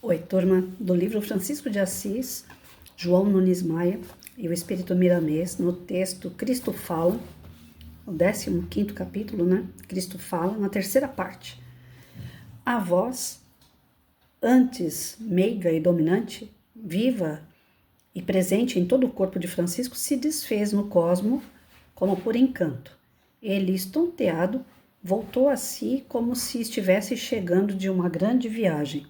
Oi, turma do livro Francisco de Assis, João Nunes Maia e o Espírito Miramês, no texto Cristo Fala, o 15º capítulo, Cristo Fala, na terceira parte. A voz, antes meiga e dominante, viva e presente em todo o corpo de Francisco, se desfez no cosmo como por encanto. Ele, estonteado, voltou a si como se estivesse chegando de uma grande viagem.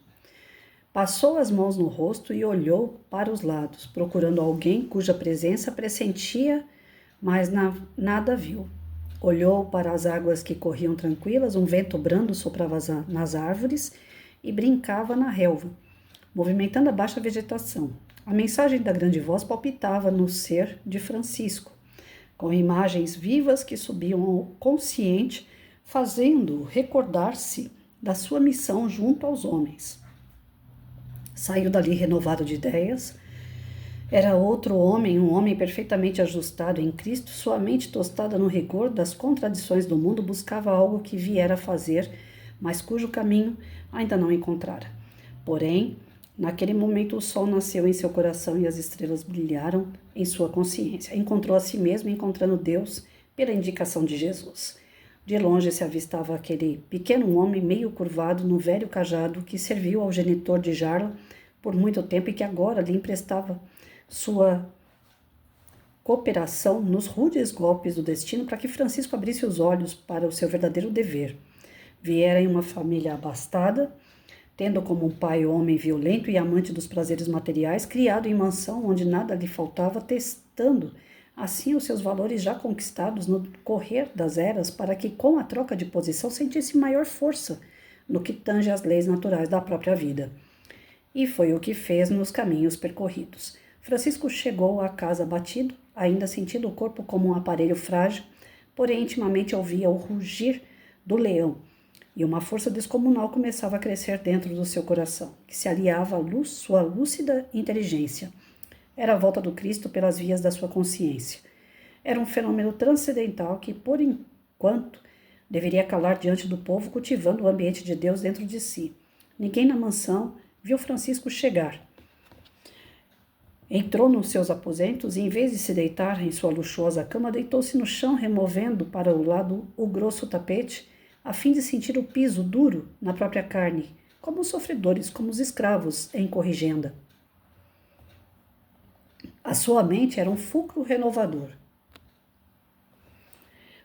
Passou as mãos no rosto e olhou para os lados, procurando alguém cuja presença pressentia, mas nada viu. Olhou para as águas que corriam tranquilas, um vento brando soprava nas árvores e brincava na relva, movimentando a baixa vegetação. A mensagem da grande voz palpitava no ser de Francisco, com imagens vivas que subiam ao consciente, fazendo-o recordar-se da sua missão junto aos homens. Saiu dali renovado de ideias. Era outro homem, um homem perfeitamente ajustado em Cristo, sua mente tostada no rigor das contradições do mundo, buscava algo que viera a fazer, mas cujo caminho ainda não encontrara. Porém, naquele momento o sol nasceu em seu coração e as estrelas brilharam em sua consciência. Encontrou a si mesmo, encontrando Deus pela indicação de Jesus. De longe se avistava aquele pequeno homem meio curvado no velho cajado que serviu ao genitor de Jarla por muito tempo e que agora lhe emprestava sua cooperação nos rudes golpes do destino para que Francisco abrisse os olhos para o seu verdadeiro dever. Viera em uma família abastada, tendo como um pai homem violento e amante dos prazeres materiais, criado em mansão onde nada lhe faltava, testando assim os seus valores já conquistados no correr das eras, para que com a troca de posição sentisse maior força no que tange às leis naturais da própria vida. E foi o que fez nos caminhos percorridos. Francisco chegou à casa abatido, ainda sentindo o corpo como um aparelho frágil, porém intimamente ouvia o rugir do leão, e uma força descomunal começava a crescer dentro do seu coração, que se aliava à sua lúcida inteligência. Era a volta do Cristo pelas vias da sua consciência. Era um fenômeno transcendental que, por enquanto, deveria calar diante do povo, cultivando o ambiente de Deus dentro de si. Ninguém na mansão viu Francisco chegar. Entrou nos seus aposentos e, em vez de se deitar em sua luxuosa cama, deitou-se no chão, removendo para o lado o grosso tapete, a fim de sentir o piso duro na própria carne, como os sofredores, como os escravos em corrigenda. A sua mente era um fulcro renovador.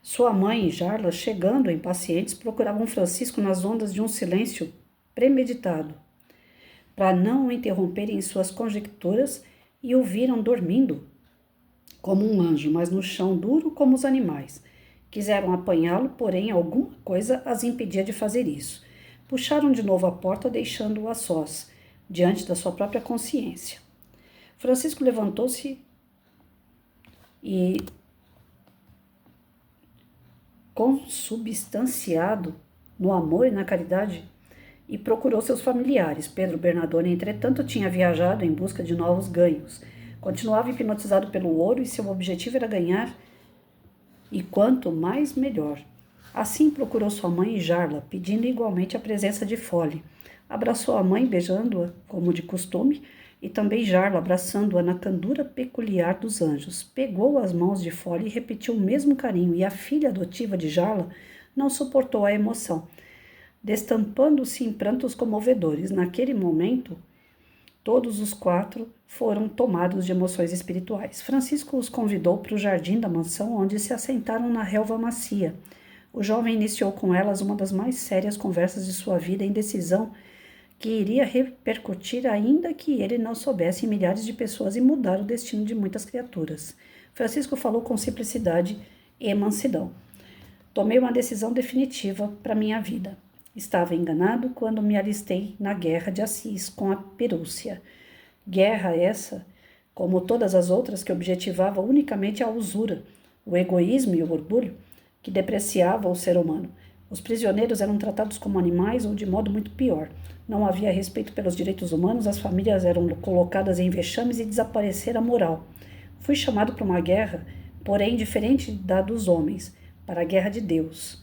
Sua mãe e Jarla, chegando impacientes, procuravam Francisco nas ondas de um silêncio premeditado, para não o interromperem em suas conjecturas, e o viram dormindo como um anjo, mas no chão duro como os animais. Quiseram apanhá-lo, porém alguma coisa as impedia de fazer isso. Puxaram de novo a porta, deixando-o a sós, diante da sua própria consciência. Francisco levantou-se e, consubstanciado no amor e na caridade, e procurou seus familiares. Pedro Bernardone, entretanto, tinha viajado em busca de novos ganhos. Continuava hipnotizado pelo ouro e seu objetivo era ganhar, e quanto mais, melhor. Assim procurou sua mãe e Jarla, pedindo igualmente a presença de Fole. Abraçou a mãe, beijando-a, como de costume, e também Jarla, abraçando-a na candura peculiar dos anjos. Pegou as mãos de Fole e repetiu o mesmo carinho, e a filha adotiva de Jarla não suportou a emoção, destampando-se em prantos comovedores. Naquele momento, todos os quatro foram tomados de emoções espirituais. Francisco os convidou para o jardim da mansão, onde se assentaram na relva macia. O jovem iniciou com elas uma das mais sérias conversas de sua vida, em decisão que iria repercutir, ainda que ele não soubesse, em milhares de pessoas e mudar o destino de muitas criaturas. Francisco falou com simplicidade e mansidão. Tomei uma decisão definitiva para minha vida. Estava enganado quando me alistei na guerra de Assis com a Perúcia. Guerra essa, como todas as outras, que objetivava unicamente a usura, o egoísmo e o orgulho, que depreciava o ser humano. Os prisioneiros eram tratados como animais ou de modo muito pior. Não havia respeito pelos direitos humanos, as famílias eram colocadas em vexames e desaparecera a moral. Fui chamado para uma guerra, porém diferente da dos homens, para a guerra de Deus,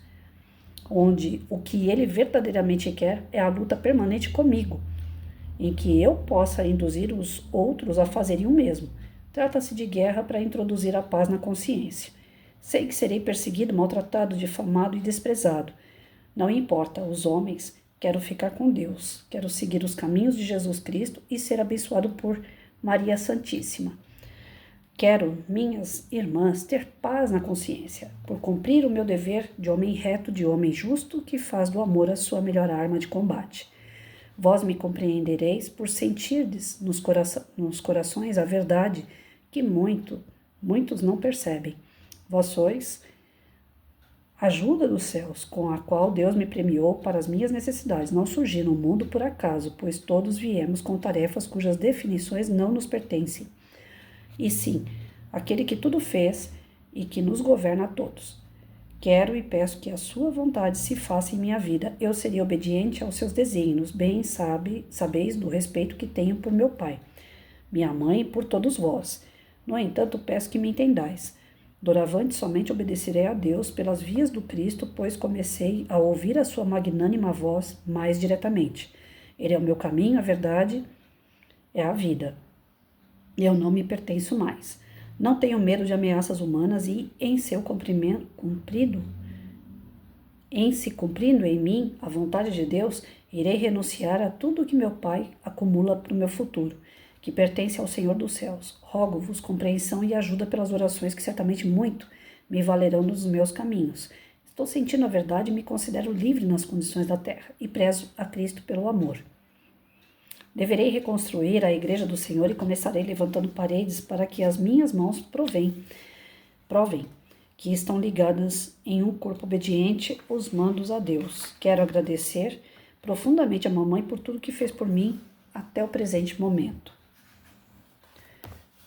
onde o que ele verdadeiramente quer é a luta permanente comigo, em que eu possa induzir os outros a fazerem o mesmo. Trata-se de guerra para introduzir a paz na consciência. Sei que serei perseguido, maltratado, difamado e desprezado. Não importa, os homens, quero ficar com Deus, quero seguir os caminhos de Jesus Cristo e ser abençoado por Maria Santíssima. Quero, minhas irmãs, ter paz na consciência, por cumprir o meu dever de homem reto, de homem justo, que faz do amor a sua melhor arma de combate. Vós me compreendereis por sentirdes nos corações a verdade que muitos não percebem. Vós sois a ajuda dos céus, com a qual Deus me premiou para as minhas necessidades. Não surgi no mundo por acaso, pois todos viemos com tarefas cujas definições não nos pertencem. E sim, aquele que tudo fez e que nos governa a todos. Quero e peço que a sua vontade se faça em minha vida. Eu serei obediente aos seus desígnios. Bem sabeis do respeito que tenho por meu pai, minha mãe e por todos vós. No entanto, peço que me entendais. Doravante somente obedecerei a Deus pelas vias do Cristo, pois comecei a ouvir a sua magnânima voz mais diretamente. Ele é o meu caminho, a verdade é a vida. Eu não me pertenço mais. Não tenho medo de ameaças humanas e, em se cumprindo em mim a vontade de Deus, irei renunciar a tudo que meu Pai acumula para o meu futuro, que pertence ao Senhor dos céus. Rogo-vos compreensão e ajuda pelas orações que certamente muito me valerão nos meus caminhos. Estou sentindo a verdade e me considero livre nas condições da terra e prezo a Cristo pelo amor. Deverei reconstruir a igreja do Senhor e começarei levantando paredes para que as minhas mãos provem que estão ligadas em um corpo obediente os mandos a Deus. Quero agradecer profundamente a mamãe por tudo que fez por mim até o presente momento.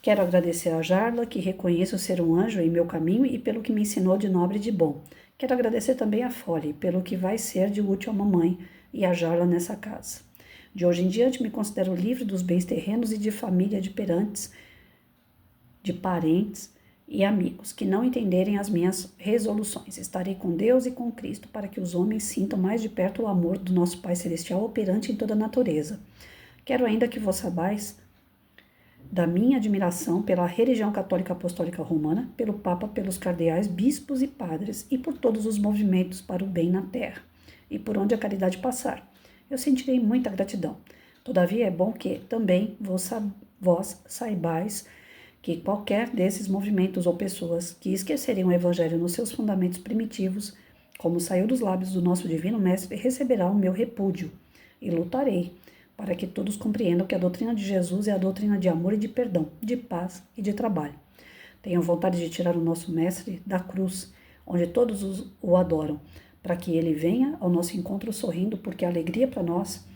Quero agradecer a Jarla, que reconheço ser um anjo em meu caminho e pelo que me ensinou de nobre e de bom. Quero agradecer também a Folly, pelo que vai ser de útil à mamãe e a Jarla nessa casa. De hoje em diante, me considero livre dos bens terrenos e de família de parentes e amigos que não entenderem as minhas resoluções. Estarei com Deus e com Cristo para que os homens sintam mais de perto o amor do nosso Pai Celestial operante em toda a natureza. Quero ainda que vos saibais da minha admiração pela religião católica apostólica romana, pelo Papa, pelos cardeais, bispos e padres e por todos os movimentos para o bem na terra e por onde a caridade passar. Eu sentirei muita gratidão. Todavia é bom que também vós saibais que qualquer desses movimentos ou pessoas que esquecerem o Evangelho nos seus fundamentos primitivos, como saiu dos lábios do nosso Divino Mestre, receberá o meu repúdio, e lutarei para que todos compreendam que a doutrina de Jesus é a doutrina de amor e de perdão, de paz e de trabalho. Tenho vontade de tirar o nosso Mestre da cruz, onde todos o adoram, para que ele venha ao nosso encontro sorrindo, porque a alegria para nós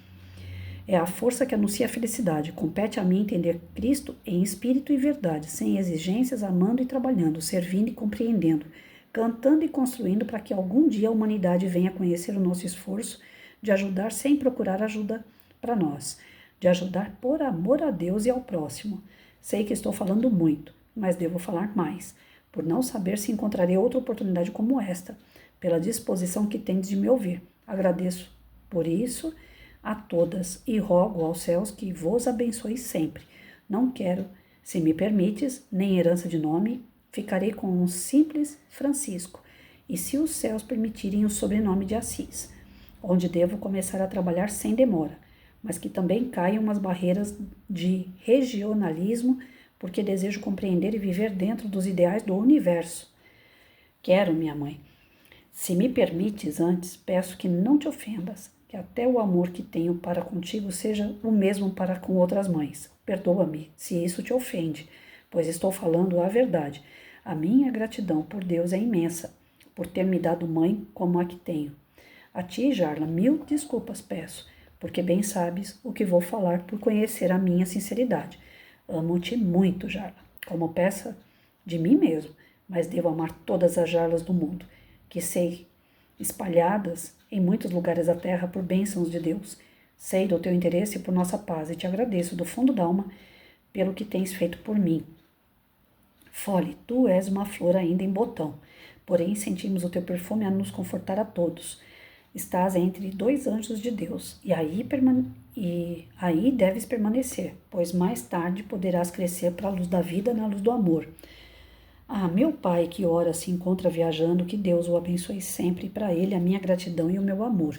é a força que anuncia a felicidade. Compete a mim entender Cristo em espírito e verdade, sem exigências, amando e trabalhando, servindo e compreendendo, cantando e construindo para que algum dia a humanidade venha conhecer o nosso esforço de ajudar sem procurar ajuda para nós, de ajudar por amor a Deus e ao próximo. Sei que estou falando muito, mas devo falar mais, por não saber se encontrarei outra oportunidade como esta, pela disposição que tendes de me ouvir. Agradeço por isso a todas e rogo aos céus que vos abençoe sempre. Não quero, se me permites, nem herança de nome, ficarei com um simples Francisco, e se os céus permitirem o sobrenome de Assis, onde devo começar a trabalhar sem demora, mas que também caiam umas barreiras de regionalismo, porque desejo compreender e viver dentro dos ideais do universo. Quero, minha mãe, se me permites antes, peço que não te ofendas, que até o amor que tenho para contigo seja o mesmo para com outras mães. Perdoa-me se isso te ofende, pois estou falando a verdade. A minha gratidão por Deus é imensa, por ter me dado mãe como a que tenho. A ti, Jarla, 1000 desculpas peço, porque bem sabes o que vou falar por conhecer a minha sinceridade. Amo-te muito, Jarla, como peça de mim mesmo, mas devo amar todas as Jarlas do mundo, que sei espalhadas em muitos lugares da terra por bênçãos de Deus. Sei do teu interesse por nossa paz e te agradeço do fundo da alma pelo que tens feito por mim. Folly, tu és uma flor ainda em botão, porém sentimos o teu perfume a nos confortar a todos. Estás entre 2 anjos de Deus, e e aí deves permanecer, pois mais tarde poderás crescer para a luz da vida na luz do amor. Ah, meu pai que ora se encontra viajando, que Deus o abençoe sempre, e para ele a minha gratidão e o meu amor.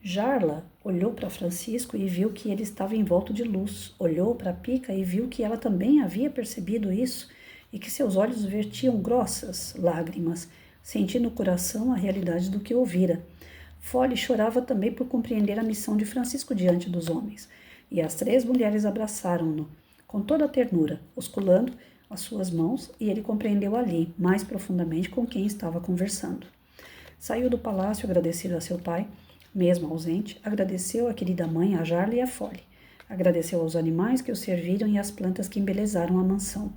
Jarla olhou para Francisco e viu que ele estava envolto de luz. Olhou para Pica e viu que ela também havia percebido isso e que seus olhos vertiam grossas lágrimas, sentindo no coração a realidade do que ouvira. Fole chorava também por compreender a missão de Francisco diante dos homens, e as 3 mulheres abraçaram-no com toda a ternura, osculando as suas mãos, e ele compreendeu ali, mais profundamente, com quem estava conversando. Saiu do palácio agradecido a seu pai, mesmo ausente, agradeceu a querida mãe, a Jarla e a Fole. Agradeceu aos animais que o serviram e às plantas que embelezaram a mansão.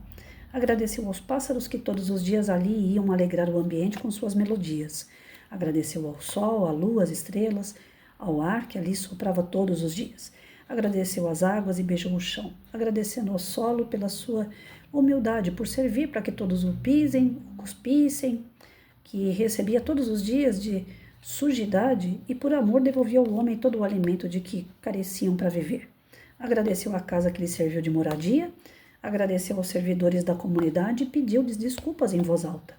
Agradeceu aos pássaros que todos os dias ali iam alegrar o ambiente com suas melodias. Agradeceu ao sol, à lua, às estrelas, ao ar que ali soprava todos os dias. Agradeceu às águas e beijou o chão, agradecendo ao solo pela sua humildade, por servir para que todos o pisem, o cuspissem, que recebia todos os dias de sujidade e por amor devolvia ao homem todo o alimento de que careciam para viver. Agradeceu à casa que lhe serviu de moradia, agradeceu aos servidores da comunidade e pediu-lhes desculpas em voz alta.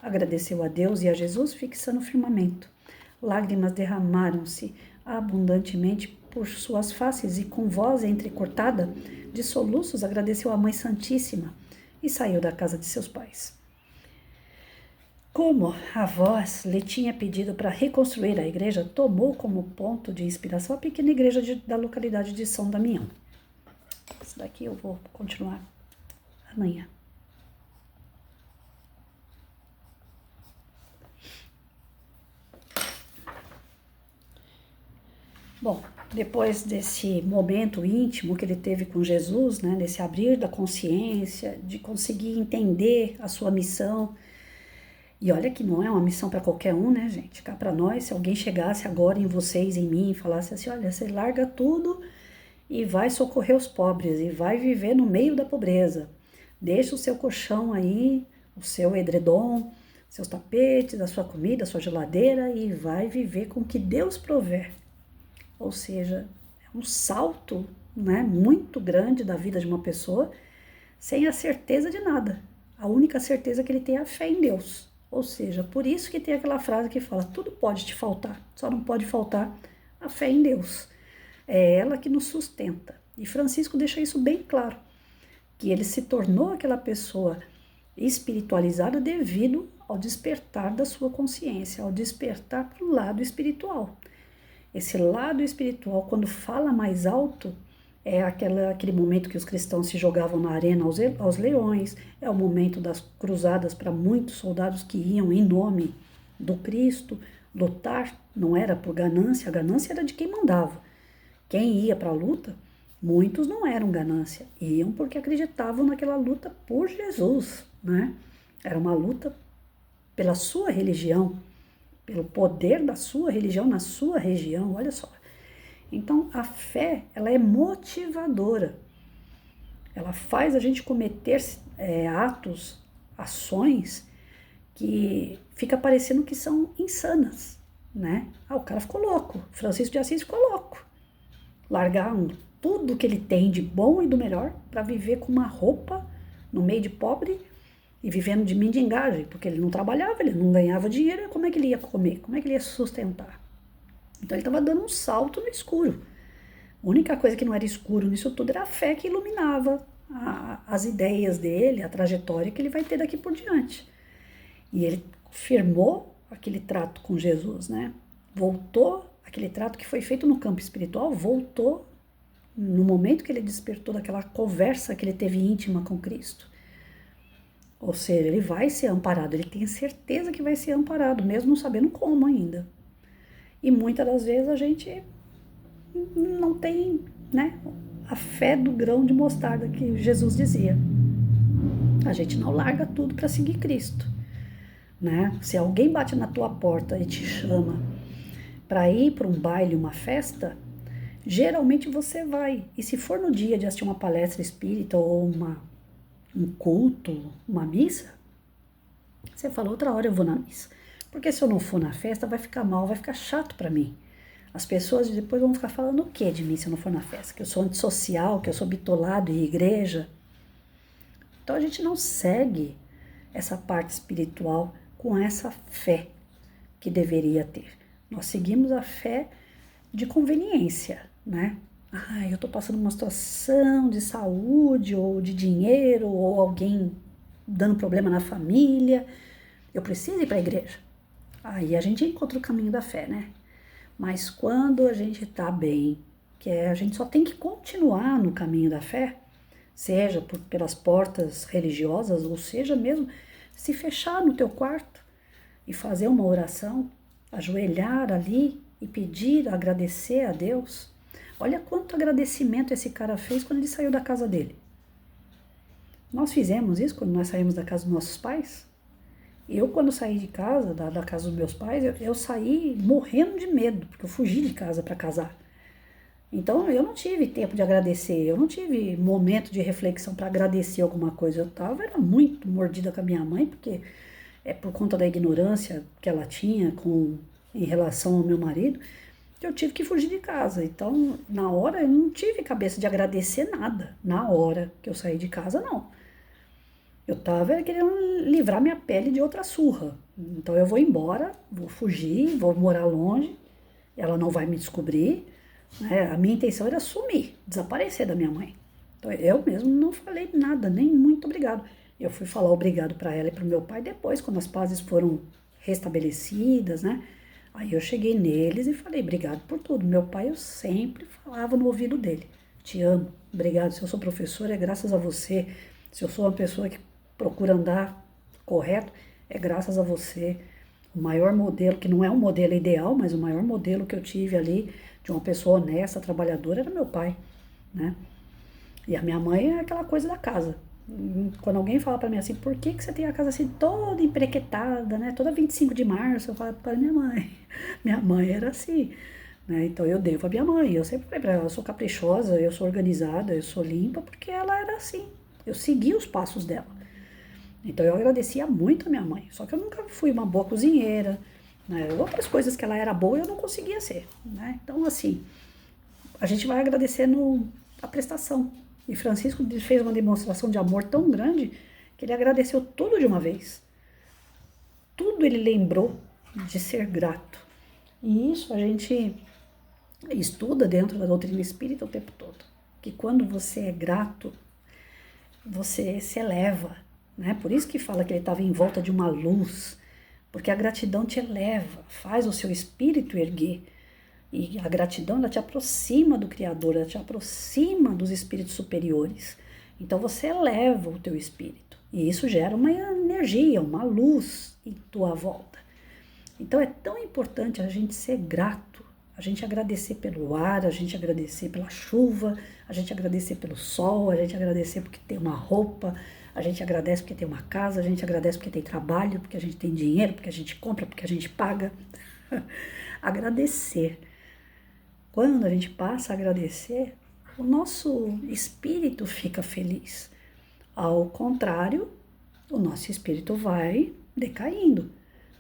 Agradeceu a Deus e a Jesus fixando o firmamento. Lágrimas derramaram-se abundantemente por suas faces e com voz entrecortada de soluços agradeceu à Mãe Santíssima e saiu da casa de seus pais. Como a voz lhe tinha pedido para reconstruir a igreja, tomou como ponto de inspiração a pequena igreja da localidade de São Damião. Isso daqui eu vou continuar amanhã. Bom, depois desse momento íntimo que ele teve com Jesus, né, desse abrir da consciência, de conseguir entender a sua missão, e olha que não é uma missão para qualquer um, né, gente? Cá para nós, se alguém chegasse agora em vocês, em mim, e falasse assim, olha, você larga tudo e vai socorrer os pobres, e vai viver no meio da pobreza. Deixa o seu colchão aí, o seu edredom, seus tapetes, a sua comida, a sua geladeira, e vai viver com o que Deus prover. Ou seja, é um salto, né, muito grande da vida de uma pessoa, sem a certeza de nada. A única certeza que ele tem é a fé em Deus. Ou seja, por isso que tem aquela frase que fala, tudo pode te faltar, só não pode faltar a fé em Deus. É ela que nos sustenta. E Francisco deixa isso bem claro, que ele se tornou aquela pessoa espiritualizada devido ao despertar da sua consciência, ao despertar para o lado espiritual. Esse lado espiritual, quando fala mais alto, é aquele momento que os cristãos se jogavam na arena aos leões, é o momento das cruzadas para muitos soldados que iam em nome do Cristo. Lutar não era por ganância, a ganância era de quem mandava. Quem ia para a luta, muitos não eram ganância, iam porque acreditavam naquela luta por Jesus, né? Era uma luta pela sua religião, pelo poder da sua religião na sua região, olha só. Então, a fé, ela é motivadora. Ela faz a gente cometer atos, ações, que fica parecendo que são insanas, né? Ah, o cara ficou louco, Francisco de Assis ficou louco. Largar tudo que ele tem de bom e do melhor para viver com uma roupa no meio de pobre e vivendo de mendigagem, porque ele não trabalhava, ele não ganhava dinheiro, como é que ele ia comer? Como é que ele ia se sustentar? Então ele estava dando um salto no escuro. A única coisa que não era escuro nisso tudo era a fé que iluminava as ideias dele, a trajetória que ele vai ter daqui por diante. E ele firmou aquele trato com Jesus, né? Voltou, aquele trato que foi feito no campo espiritual, voltou no momento que ele despertou daquela conversa que ele teve íntima com Cristo. Ou seja, ele vai ser amparado, ele tem certeza que vai ser amparado, mesmo não sabendo como ainda. E muitas das vezes a gente não tem, né, a fé do grão de mostarda que Jesus dizia. A gente não larga tudo para seguir Cristo, né? Se alguém bate na tua porta e te chama para ir para um baile, uma festa, geralmente você vai. E se for no dia de assistir uma palestra espírita ou um culto, uma missa, você fala, outra hora eu vou na missa. Porque se eu não for na festa, vai ficar mal, vai ficar chato para mim. As pessoas depois vão ficar falando o que de mim se eu não for na festa? Que eu sou antissocial, que eu sou bitolado em igreja. Então a gente não segue essa parte espiritual com essa fé que deveria ter. Nós seguimos a fé de conveniência, né? Ah, eu tô passando uma situação de saúde ou de dinheiro ou alguém dando problema na família, eu preciso ir para a igreja. Aí a gente encontra o caminho da fé, né? Mas quando a gente tá bem, a gente só tem que continuar no caminho da fé, seja pelas portas religiosas, ou seja mesmo se fechar no teu quarto e fazer uma oração, ajoelhar ali e pedir, agradecer a Deus. Olha quanto agradecimento esse cara fez quando ele saiu da casa dele. Nós fizemos isso quando nós saímos da casa dos nossos pais. Eu, quando saí de casa, da casa dos meus pais, eu saí morrendo de medo, porque eu fugi de casa para casar. Então, eu não tive tempo de agradecer, eu não tive momento de reflexão para agradecer alguma coisa. Era muito mordida com a minha mãe, porque é por conta da ignorância que ela tinha em relação ao meu marido, que eu tive que fugir de casa. Então, na hora, eu não tive cabeça de agradecer nada. Na hora que eu saí de casa, não. Eu tava querendo livrar minha pele de outra surra. Então eu vou embora, vou fugir, vou morar longe, ela não vai me descobrir, né? A minha intenção era sumir, desaparecer da minha mãe. Então eu mesmo não falei nada, nem muito obrigado. Eu fui falar obrigado para ela e para o meu pai depois, quando as pazes foram restabelecidas, né? Aí eu cheguei neles e falei obrigado por tudo. Meu pai, eu sempre falava no ouvido dele: te amo, obrigado. Se eu sou professora, é graças a você. Se eu sou uma pessoa que procura andar correto, é graças a você. O maior modelo, que não é um modelo ideal, mas o maior modelo que eu tive ali de uma pessoa honesta, trabalhadora, era meu pai, né? E a minha mãe é aquela coisa da casa. Quando alguém fala pra mim assim, por que você tem a casa assim toda emprequetada, né? Toda 25 de março, eu falo para minha mãe. Minha mãe era assim, né? Então eu devo a minha mãe. Eu sempre falei pra ela, eu sou caprichosa, eu sou organizada, eu sou limpa, porque ela era assim. Eu segui os passos dela. Então eu agradecia muito a minha mãe. Só que eu nunca fui uma boa cozinheira, né? Outras coisas que ela era boa eu não conseguia ser, né? Então assim, a gente vai agradecendo a prestação. E Francisco fez uma demonstração de amor tão grande que ele agradeceu tudo de uma vez. Tudo ele lembrou de ser grato. E isso a gente estuda dentro da doutrina espírita o tempo todo. Que quando você é grato, você se eleva, né? Por isso que fala que ele estava em volta de uma luz, porque a gratidão te eleva, faz o seu espírito erguer. E a gratidão, ela te aproxima do Criador, ela te aproxima dos espíritos superiores. Então você eleva o teu espírito. E isso gera uma energia, uma luz em tua volta. Então é tão importante a gente ser grato, a gente agradecer pelo ar, a gente agradecer pela chuva, a gente agradecer pelo sol, a gente agradecer porque tem uma roupa, a gente agradece porque tem uma casa, a gente agradece porque tem trabalho, porque a gente tem dinheiro, porque a gente compra, porque a gente paga. Agradecer. Quando a gente passa a agradecer, o nosso espírito fica feliz. Ao contrário, o nosso espírito vai decaindo.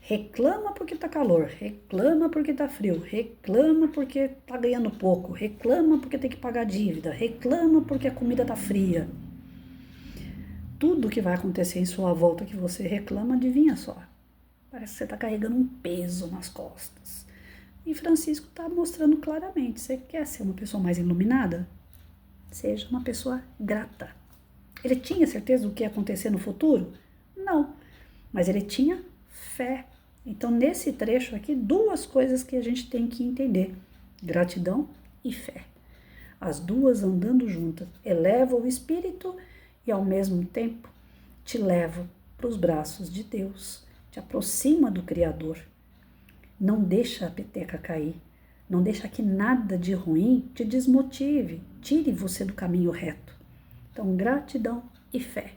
Reclama porque tá calor, reclama porque tá frio, reclama porque tá ganhando pouco, reclama porque tem que pagar dívida, reclama porque a comida tá fria. Tudo que vai acontecer em sua volta que você reclama, adivinha só. Parece que você tá carregando um peso nas costas. E Francisco está mostrando claramente, você quer ser uma pessoa mais iluminada? Seja uma pessoa grata. Ele tinha certeza do que ia acontecer no futuro? Não, mas ele tinha fé. Então, nesse trecho aqui, duas coisas que a gente tem que entender: gratidão e fé. As duas andando juntas, eleva o espírito e, ao mesmo tempo, te leva para os braços de Deus, te aproxima do Criador. Não deixa a peteca cair, não deixa que nada de ruim te desmotive, tire você do caminho reto. Então, gratidão e fé.